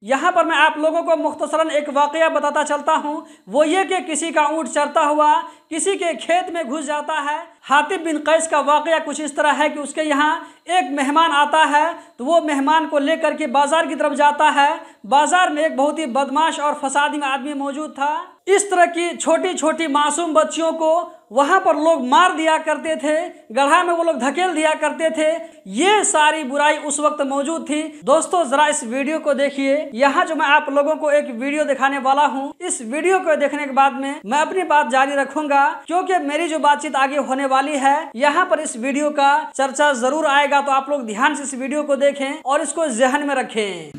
यहाँ पर मैं आप लोगों को मुख्तसरन एक वाकया बताता चलता हूँ। वो ये कि किसी का ऊँट चरता हुआ किसी के खेत में घुस जाता है। हातिब बिन कैस का वाकया कुछ इस तरह है कि उसके यहाँ एक मेहमान आता है, तो वो मेहमान को लेकर के बाजार की तरफ जाता है। बाजार में एक बहुत ही बदमाश और फसादी में आदमी मौजूद था। इस तरह की छोटी छोटी मासूम बच्चियों को वहाँ पर लोग मार दिया करते थे, गड्ढा में वो लोग धकेल दिया करते थे। ये सारी बुराई उस वक्त मौजूद थी। दोस्तों जरा इस वीडियो को देखिए। यहाँ जो मैं आप लोगों को एक वीडियो दिखाने वाला हूँ, इस वीडियो को देखने के बाद में मैं अपनी बात जारी रखूंगा, क्योंकि मेरी जो बातचीत आगे होने वाली है यहाँ पर इस वीडियो का चर्चा जरूर आएगा। तो आप लोग ध्यान से इस वीडियो को देखें और इसको ज़हन में रखें।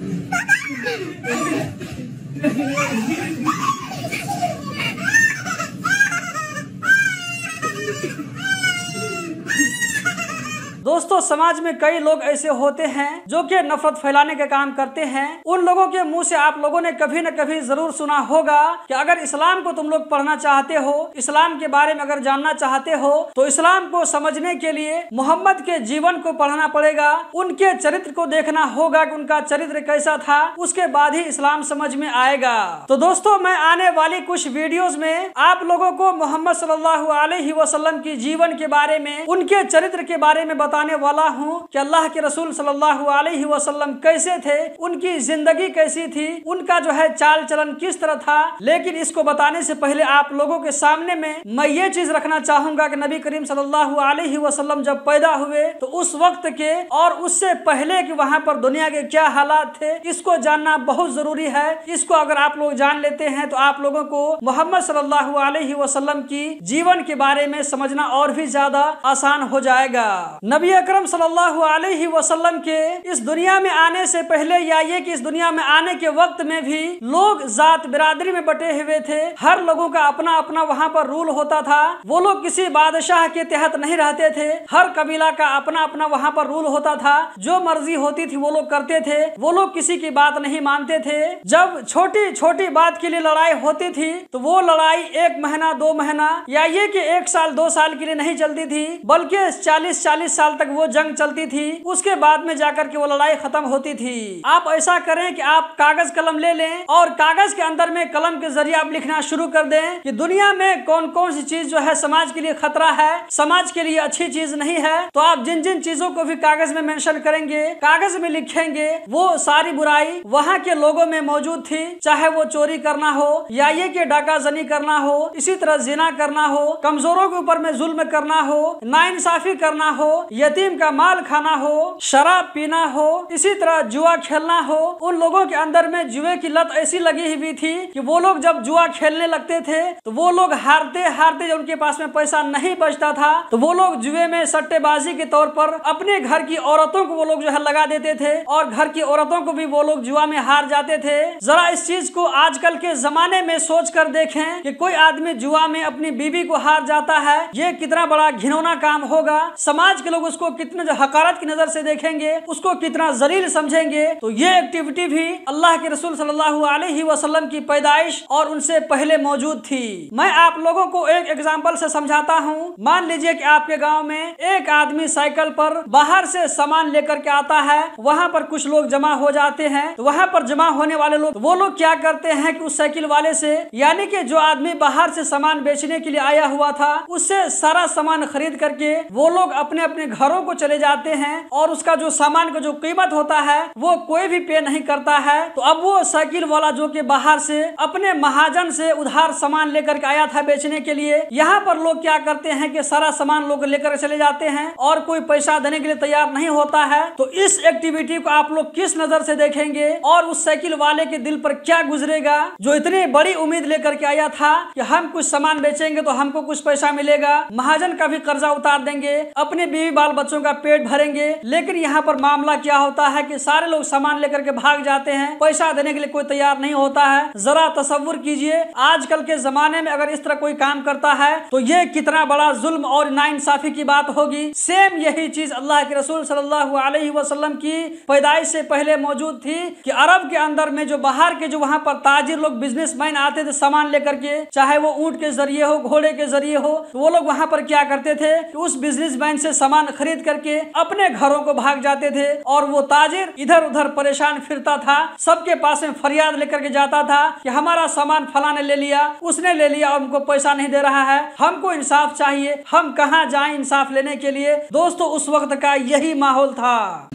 दोस्तों समाज में कई लोग ऐसे होते हैं जो कि नफरत फैलाने का काम करते हैं। उन लोगों के मुंह से आप लोगों ने कभी न कभी जरूर सुना होगा कि अगर इस्लाम को तुम लोग पढ़ना चाहते हो, इस्लाम के बारे में अगर जानना चाहते हो, तो इस्लाम को समझने के लिए मोहम्मद के जीवन को पढ़ना पड़ेगा, उनके चरित्र को देखना होगा कि उनका चरित्र कैसा था, उसके बाद ही इस्लाम समझ में आएगा। तो दोस्तों मैं आने वाली कुछ वीडियोस में आप लोगों को मोहम्मद सल्लल्लाहु अलैहि वसल्लम की जीवन के बारे में, उनके चरित्र के बारे में बताने वाला हूँ कि अल्लाह के रसूल सल्लल्लाहु अलैहि वसल्लम कैसे थे, उनकी जिंदगी कैसी थी, उनका जो है चाल चलन किस तरह था। लेकिन इसको बताने से पहले आप लोगों के सामने में मैं ये चीज रखना चाहूंगा कि नबी करीम सल्लल्लाहु अलैहि वसल्लम जब पैदा हुए तो उस वक्त के और उससे पहले कि वहाँ पर दुनिया के क्या हालात थे, इसको जानना बहुत जरूरी है। इसको अगर आप लोग जान लेते हैं तो आप लोगों को मोहम्मद सल्लल्लाहु अलैहि वसल्लम की जीवन के बारे में समझना और भी ज्यादा आसान हो जाएगा। नबी अकरम सल्लल्लाहु अलैहि वसल्लम के इस दुनिया में आने से पहले या ये कि इस दुनिया में आने के वक्त में भी लोग जात बिरादरी में बटे हुए थे। हर लोगों का अपना अपना वहाँ पर रूल होता था। वो लोग किसी बादशाह के तहत नहीं रहते थे। हर कबीला का अपना अपना वहाँ पर रूल होता था। जो मर्जी होती थी वो लोग करते थे। वो लोग किसी की बात नहीं मानते थे। जब छोटी छोटी बात के लिए लड़ाई होती थी तो वो लड़ाई 1 महीना 2 महीना या ये कि 1 साल 2 साल के लिए नहीं चलती थी, बल्कि 40-40 साल तक वो जंग चलती थी। उसके बाद में जाकर के वो लड़ाई खत्म होती थी। आप ऐसा करें कि आप कागज कलम ले लें और कागज के अंदर में कलम के जरिए आप लिखना शुरू कर दें कि दुनिया में कौन कौन सी चीज जो है समाज के लिए खतरा है, समाज के लिए अच्छी चीज नहीं है। तो आप जिन जिन चीजों को भी कागज में मेंशन करेंगे, कागज में लिखेंगे, वो सारी बुराई वहाँ के लोगों में मौजूद थी। चाहे वो चोरी करना हो या ये कि डाकाजनी करना हो, इसी तरह जिना करना हो, कमजोरों के ऊपर में जुल्म करना हो, नाइंसाफी करना हो, यतीम का माल खाना हो, शराब पीना हो, इसी तरह जुआ खेलना हो। उन लोगों के अंदर में जुए की लत ऐसी लगी हुई थी कि वो लोग जब जुआ खेलने लगते थे तो वो लोग हारते हारते जब उनके पास में पैसा नहीं बचता था तो वो लोग जुए में सट्टेबाजी के तौर पर अपने घर की औरतों को वो लोग जो है लगा देते थे और घर की औरतों को भी वो लोग जुआ में हार जाते थे। जरा इस चीज को आजकल के जमाने में सोच कर देखें कि कोई आदमी जुआ में अपनी बीवी को हार जाता है, ये कितना बड़ा घिनौना काम होगा। समाज के लोग उसको कितने जो हकारत की नजर से देखेंगे, उसको कितना जलील समझेंगे। तो ये एक्टिविटी भी अल्लाह के रसूल सल्लल्लाहु अलैहि वसल्लम की पैदाइश और उनसे पहले मौजूद थी। मैं आप लोगों को एक एग्जांपल से समझाता हूँ। मान लीजिए कि आपके गांव में एक आदमी साइकिल पर बाहर से सामान लेकर के आता है, वहाँ पर कुछ लोग जमा हो जाते हैं। तो वहाँ पर जमा होने वाले लोग वो लोग क्या करते हैं कि उस साइकिल वाले से, यानी कि जो आदमी बाहर से सामान बेचने के लिए आया हुआ था, उससे सारा सामान खरीद करके वो लोग अपने अपने घरों को चले जाते हैं और उसका जो सामान का जो कीमत होता है वो कोई भी पे नहीं करता है। तो अब वो साइकिल वाला जो कि बाहर से अपने महाजन से उधार सामान लेकर के आया था बेचने के लिए, यहाँ पर लोग क्या करते हैं कि सारा सामान लोग लेकर चले जाते हैं और कोई पैसा देने के लिए तैयार नहीं होता है। तो इस एक्टिविटी को आप लोग किस नजर से देखेंगे और उस साइकिल वाले के दिल पर क्या गुजरेगा, जो इतनी बड़ी उम्मीद लेकर के आया था कि हम कुछ सामान बेचेंगे तो हमको कुछ पैसा मिलेगा, महाजन का भी कर्जा उतार देंगे, अपने बीवी बाल बच्चों का पेट भरेंगे। लेकिन यहाँ पर मामला क्या होता है कि सारे लोग सामान लेकर के भाग जाते हैं, पैसा देने के लिए कोई तैयार नहीं होता है। जरा तसव्वुर कीजिए आजकल के जमाने में अगर इस तरह कोई काम करता है तो ये कितना बड़ा जुल्म और नाइंसाफी की बात होगी। सेम यही चीज अल्लाह के रसूल सल्लल्लाहु अलैहि वसल्लम की पैदाइश से पहले मौजूद थी कि अरब के अंदर में जो बाहर के जो वहाँ पर ताजिर लोग बिजनेसमैन आते थे सामान लेकर के, चाहे वो ऊंट के जरिए हो, घोड़े के जरिए हो, तो वो लोग वहाँ पर क्या करते थे कि उस बिजनेसमैन से सामान खरीद करके अपने घरों को भाग जाते थे और वो ताजिर इधर उधर परेशान फिरता था, सबके पास में फरियाद लेकर के जाता था कि हमारा सामान फलाने ले लिया, उसने ले लिया और हमको पैसा नहीं दे रहा है, हमको इंसाफ चाहिए, हम कहाँ जाएं इंसाफ लेने के लिए। दोस्तों उस वक्त का यही माहौल था।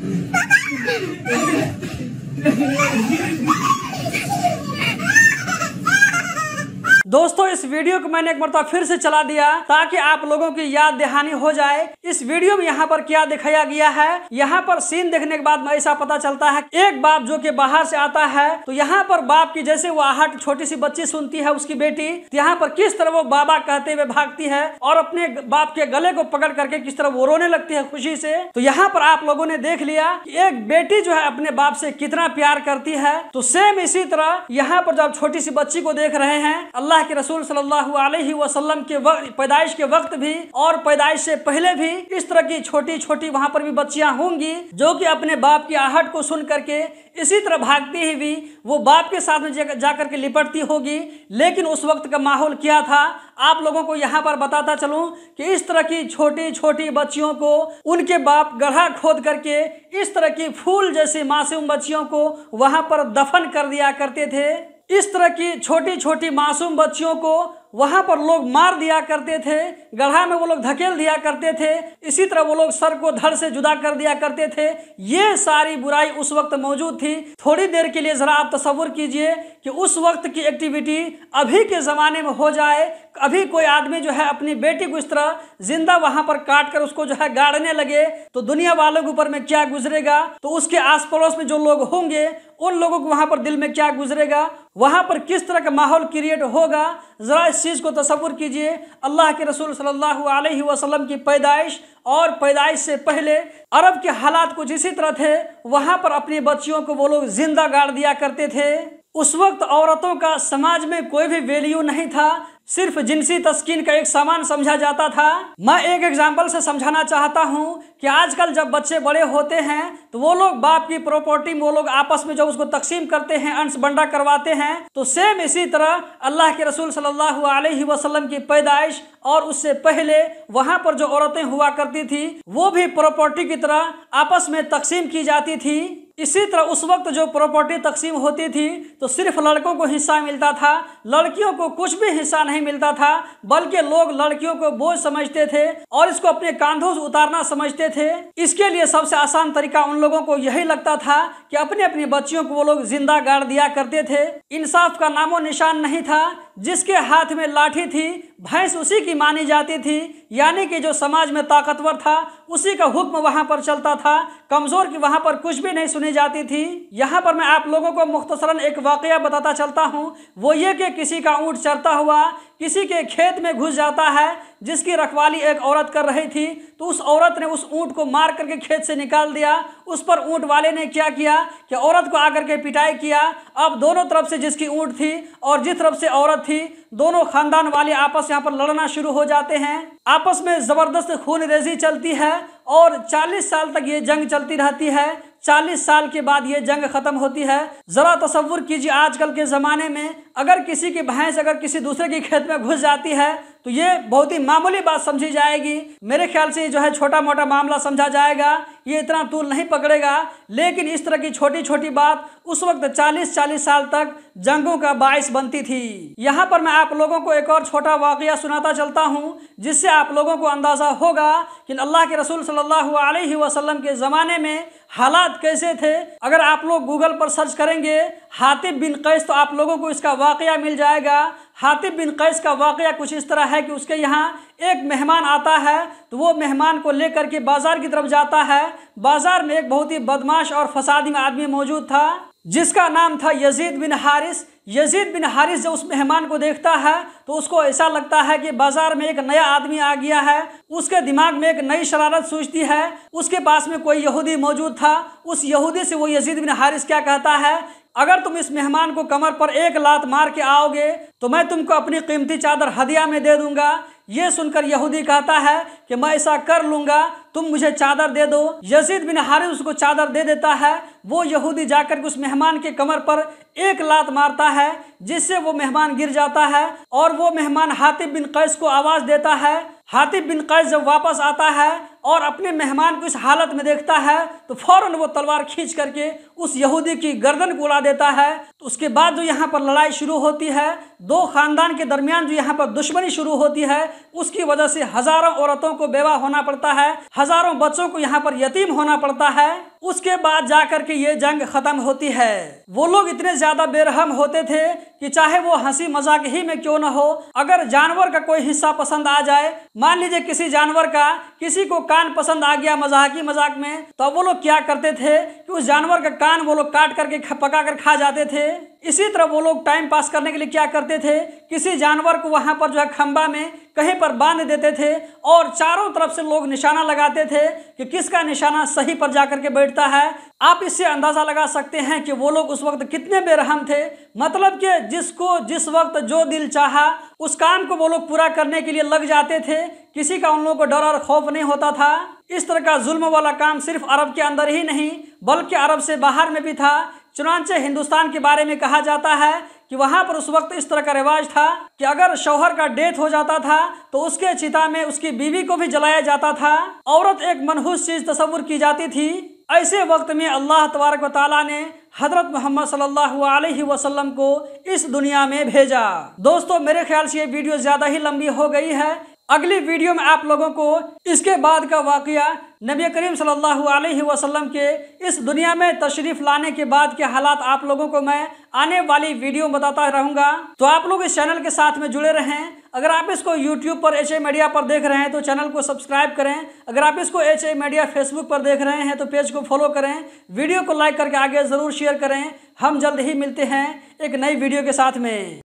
दोस्तों इस वीडियो को मैंने एक मरतबा फिर से चला दिया ताकि आप लोगों की याद दहानी हो जाए। इस वीडियो में यहाँ पर क्या दिखाया गया है, यहाँ पर सीन देखने के बाद में ऐसा पता चलता है एक बाप जो कि बाहर से आता है तो यहाँ पर बाप की जैसे वो आहट छोटी सी बच्ची सुनती है उसकी बेटी, तो यहाँ पर किस तरह वो बाबा कहते हुए भागती है और अपने बाप के गले को पकड़ करके किस तरह वो रोने लगती है खुशी से। तो यहाँ पर आप लोगों ने देख लिया कि एक बेटी जो है अपने बाप से कितना प्यार करती है। तो सेम इसी तरह यहाँ पर जब छोटी सी बच्ची को देख रहे हैं, अल्लाह के रसूल सल्लल्लाहु अलैहि वसल्लम के पैदाइश के वक्त भी और पैदाइश से पहले भी इस तरह की छोटी छोटी वहां पर भी बच्चियां होंगी जो कि अपने बाप की आहट को सुन करके इसी तरह भागती हुई वो बाप के साथ में जाकर के लिपटती होगी। लेकिन उस वक्त का माहौल क्या था आप लोगों को यहाँ पर बताता चलूं कि इस तरह की छोटी छोटी बच्चियों को उनके बाप गड्ढा खोद करके इस तरह की फूल जैसी मासूम बच्चियों को वहां पर दफन कर दिया करते थे। इस तरह की छोटी छोटी मासूम बच्चियों को वहां पर लोग मार दिया करते थे, गड्ढा में वो लोग धकेल दिया करते थे, इसी तरह वो लोग सर को धड़ से जुदा कर दिया करते थे। ये सारी बुराई उस वक्त मौजूद थी। थोड़ी देर के लिए जरा आप तसव्वुर कीजिए कि उस वक्त की एक्टिविटी अभी के ज़माने में हो जाए, अभी कोई आदमी जो है अपनी बेटी को इस तरह जिंदा वहां पर काट कर उसको जो है गाड़ने लगे तो दुनिया वालों के ऊपर में क्या गुजरेगा, तो उसके आस पड़ोस में जो लोग होंगे उन लोगों को वहां पर दिल में क्या गुजरेगा, वहां पर किस तरह का माहौल क्रिएट होगा। जरा इस चीज को तसव्वुर कीजिए। अल्लाह के रसूल सल्लल्लाहु अलैहि वसल्लम की पैदाइश और पैदाइश से पहले अरब के हालात कुछ इसी तरह थे, वहां पर अपनी बच्चियों को वो लोग जिंदा गाड़ दिया करते थे। उस वक्त औरतों का समाज में कोई भी वैल्यू नहीं था, सिर्फ जिनसी तस्कीन का एक सामान समझा जाता था। मैं एक एग्जाम्पल से समझाना चाहता हूं कि आजकल जब बच्चे बड़े होते हैं तो वो लोग बाप की प्रॉपर्टी में वो लोग आपस में जब उसको तकसीम करते हैं, अंश बंटा करवाते हैं, तो सेम इसी तरह अल्लाह के रसूल सल्लल्लाहु अलैहि वसल्लम की पैदाइश और उससे पहले वहां पर जो औरतें हुआ करती थी वो भी प्रॉपर्टी की तरह आपस में तकसीम की जाती थी। इसी तरह उस वक्त जो प्रॉपर्टी तकसीम होती थी तो सिर्फ लड़कों को हिस्सा मिलता था, लड़कियों को कुछ भी हिस्सा नहीं मिलता था, बल्कि लोग लड़कियों को बोझ समझते थे और इसको अपने कांधों से उतारना समझते थे। इसके लिए सबसे आसान तरीका उन लोगों को यही लगता था कि अपनी अपनी बच्चियों को वो लोग जिंदा गाड़ दिया करते थे। इंसाफ का नामो निशान नहीं था। जिसके हाथ में लाठी थी भैंस उसी की मानी जाती थी, यानी कि जो समाज में ताकतवर था उसी का हुक्म वहां पर चलता था, कमजोर की वहां पर कुछ भी नहीं सुनी जाती थी। यहाँ पर मैं आप लोगों को मुख्तसरन एक वाकया बताता चलता हूँ, वो ये कि किसी का ऊँट चरता हुआ किसी के खेत में घुस जाता है, जिसकी रखवाली एक औरत कर रही थी, तो उस औरत ने उस ऊँट को मार करके खेत से निकाल दिया। उस पर ऊँट वाले ने क्या किया कि औरत को आकर के पिटाई किया। अब दोनों तरफ से जिसकी ऊँट थी और जिस तरफ से औरत थी, दोनों खानदान वाले आपस यहाँ पर लड़ना शुरू हो जाते हैं। आपस में जबरदस्त खूनरेजी चलती है और 40 साल तक ये जंग चलती रहती है। 40 साल के बाद ये जंग खत्म होती है। जरा तसव्वुर कीजिए आजकल के ज़माने में अगर किसी की भैंस अगर किसी दूसरे के खेत में घुस जाती है तो ये बहुत ही मामूली बात समझी जाएगी। मेरे ख्याल से जो है छोटा मोटा मामला समझा जाएगा, ये इतना तूल नहीं पकड़ेगा। लेकिन इस तरह की छोटी छोटी बात उस वक्त 40-40 साल तक जंगों का बाइस बनती थी। यहाँ पर मैं आप लोगों को एक और छोटा वाकया सुनाता चलता हूँ, जिससे आप लोगों को अंदाज़ा होगा कि अल्लाह के रसूल सल्लल्लाहु अलैहि वसल्लम के ज़माने में हालात कैसे थे। अगर आप लोग गूगल पर सर्च करेंगे हातिब बिन कैस तो आप लोगों को इसका वाकया मिल जाएगा। हातिब बिन कैस का वाकया कुछ इस तरह है कि उसके यहाँ एक मेहमान आता है, तो वो मेहमान को लेकर के बाजार की तरफ जाता है। बाजार में एक बहुत ही बदमाश और फसादी आदमी मौजूद था जिसका नाम था यजीद बिन हारिस। यजीद बिन हारिस जब उस मेहमान को देखता है तो उसको ऐसा लगता है कि बाजार में एक नया आदमी आ गया है। उसके दिमाग में एक नई शरारत सूझती है। उसके पास में कोई यहूदी मौजूद था। उस यहूदी से वो यजीद बिन हारिस क्या कहता है, अगर तुम इस मेहमान को कमर पर एक लात मार के आओगे तो मैं तुमको अपनी कीमती चादर हदिया में दे दूंगा। ये सुनकर यहूदी कहता है कि मैं ऐसा कर लूंगा, तुम मुझे चादर दे दो। यजीद बिन हारिस उसको चादर दे देता है। वो यहूदी जाकर के उस मेहमान के कमर पर एक लात मारता है, जिससे वो मेहमान गिर जाता है और वो मेहमान हातिब बिन कैस को आवाज़ देता है। हातिब बिन कैस जब वापस आता है और अपने मेहमान को इस हालत में देखता है तो फौरन वो तलवार खींच करके उस यहूदी की गर्दन को उड़ा देता है। तो उसके बाद जो यहाँ पर लड़ाई शुरू होती है, दो खानदान के दरमियान जो यहाँ पर दुश्मनी शुरू होती है, उसकी वजह से हजारों औरतों को बेवा होना पड़ता है, हजारों बच्चों को यहाँ पर यतीम होना पड़ता है। उसके बाद जाकर के ये जंग खत्म होती है। वो लोग इतने ज्यादा बेरहम होते थे कि चाहे वो हंसी मजाक ही में क्यों न हो, अगर जानवर का कोई हिस्सा पसंद आ जाए, मान लीजिए किसी जानवर का किसी को कान पसंद आ गया मजाकी मजाक में, तो वो लोग क्या करते थे कि उस जानवर का कान वो लोग काट करके पका कर खा जाते थे। इसी तरह वो लोग टाइम पास करने के लिए क्या करते थे, किसी जानवर को वहां पर जो है खंबा में कहीं पर बांध देते थे और चारों तरफ से लोग निशाना लगाते थे कि किसका निशाना सही पर जाकर के बैठता है। आप इससे अंदाजा लगा सकते हैं कि वो लोग उस वक्त कितने बेरहम थे। मतलब कि जिसको जिस वक्त जो दिल चाहा उस काम को वो लोग पूरा करने के लिए लग जाते थे, किसी का उन लोगों को डर और खौफ नहीं होता था। इस तरह का जुल्म वाला काम सिर्फ अरब के अंदर ही नहीं बल्कि अरब से बाहर में भी था। चुनांचे हिंदुस्तान के बारे में कहा जाता है कि वहां पर उस वक्त इस तरह का रिवाज था कि अगर शौहर का डेथ हो जाता था तो उसके चिता में उसकी बीवी को भी जलाया जाता था। औरत एक मनहूस चीज तस्वुर की जाती थी। ऐसे वक्त में अल्लाह तबारक व तआला ने हजरत मोहम्मद सल्लल्लाहु अलैहि वसल्लम को इस दुनिया में भेजा। दोस्तों, मेरे ख्याल से ये वीडियो ज्यादा ही लंबी हो गई है। अगली वीडियो में आप लोगों को इसके बाद का वाकया, नबी करीम सल्लल्लाहु अलैहि वसल्लम के इस दुनिया में तशरीफ लाने के बाद के हालात आप लोगों को मैं आने वाली वीडियो में बताता रहूंगा। तो आप लोग इस चैनल के साथ में जुड़े रहें। अगर आप इसको YouTube पर HA मीडिया पर देख रहे हैं तो चैनल को सब्सक्राइब करें। अगर आप इसको HA मीडिया फेसबुक पर देख रहे हैं तो पेज को फॉलो करें। वीडियो को लाइक करके आगे ज़रूर शेयर करें। हम जल्द ही मिलते हैं एक नई वीडियो के साथ में।